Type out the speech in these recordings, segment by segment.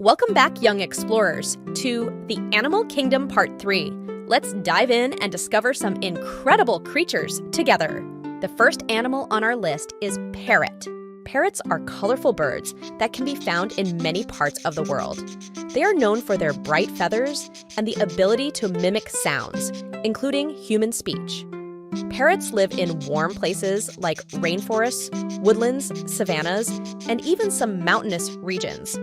Welcome back, young explorers, to the Animal Kingdom Part 3. Let's dive in and discover some incredible creatures together. The first animal on our list is parrot. Parrots are colorful birds that can be found in many parts of the world. They are known for their bright feathers and the ability to mimic sounds, including human speech. Parrots live in warm places like rainforests, woodlands, savannas, and even some mountainous regions.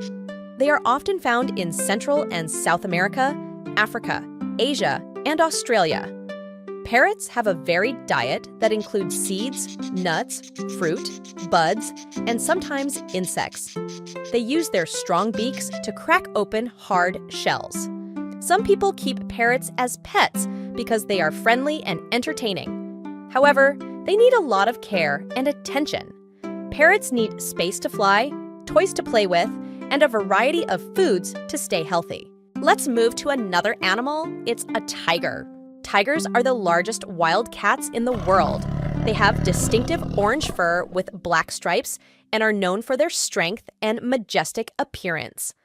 They are often found in Central and South America, Africa, Asia, and Australia. Parrots have a varied diet that includes seeds, nuts, fruit, buds, and sometimes insects. They use their strong beaks to crack open hard shells. Some people keep parrots as pets because they are friendly and entertaining. However, they need a lot of care and attention. Parrots need space to fly, toys to play with, and a variety of foods to stay healthy. Let's move to another animal. It's a tiger. Tigers are the largest wild cats in the world. They have distinctive orange fur with black stripes and are known for their strength and majestic appearance.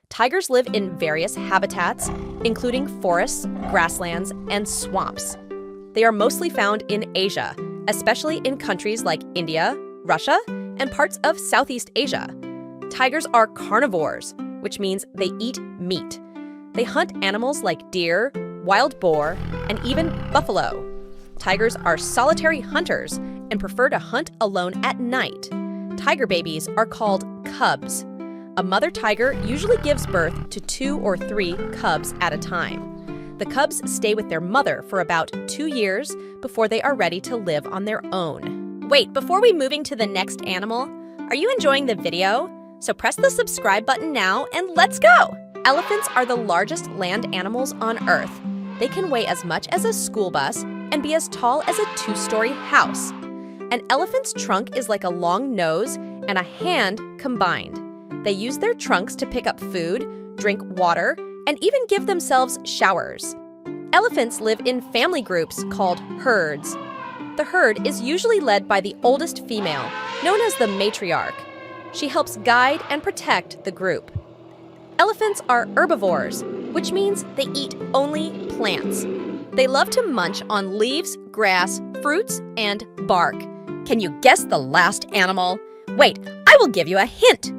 Tigers live in various habitats, including forests, grasslands, and swamps. They are mostly found in Asia, especially in countries like India, Russia, and parts of Southeast Asia. Tigers are carnivores, which means they eat meat. They hunt animals like deer, wild boar, and even buffalo. Tigers are solitary hunters and prefer to hunt alone at night. Tiger babies are called cubs. A mother tiger usually gives birth to 2 or 3 cubs at a time. The cubs stay with their mother for about 2 years before they are ready to live on their own. Wait, before we moving to the next animal, are you enjoying the video? So press the subscribe button now and let's go! Elephants are the largest land animals on Earth. They can weigh as much as a school bus and be as tall as a 2-story house. An elephant's trunk is like a long nose and a hand combined. They use their trunks to pick up food, drink water, and even give themselves showers. Elephants live in family groups called herds. The herd is usually led by the oldest female, known as the matriarch. She helps guide and protect the group. Elephants are herbivores, which means they eat only plants. They love to munch on leaves, grass, fruits, and bark. Can you guess the last animal? Wait, I will give you a hint.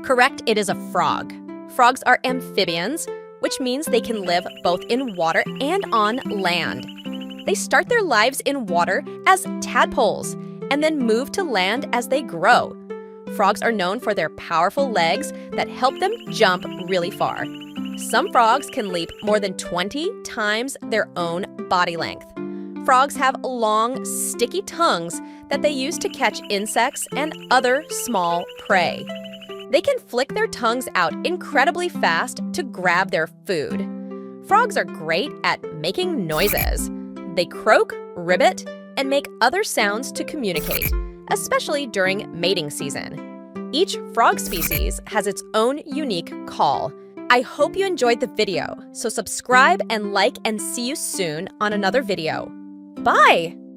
Correct, it is a frog. Frogs are amphibians, which means they can live both in water and on land. They start their lives in water as tadpoles and then move to land as they grow. Frogs are known for their powerful legs that help them jump really far. Some frogs can leap more than 20 times their own body length. Frogs have long, sticky tongues that they use to catch insects and other small prey. They can flick their tongues out incredibly fast to grab their food. Frogs are great at making noises. They croak, ribbit, and make other sounds to communicate, especially during mating season. Each frog species has its own unique call. I hope you enjoyed the video, so subscribe and like and see you soon on another video. Bye!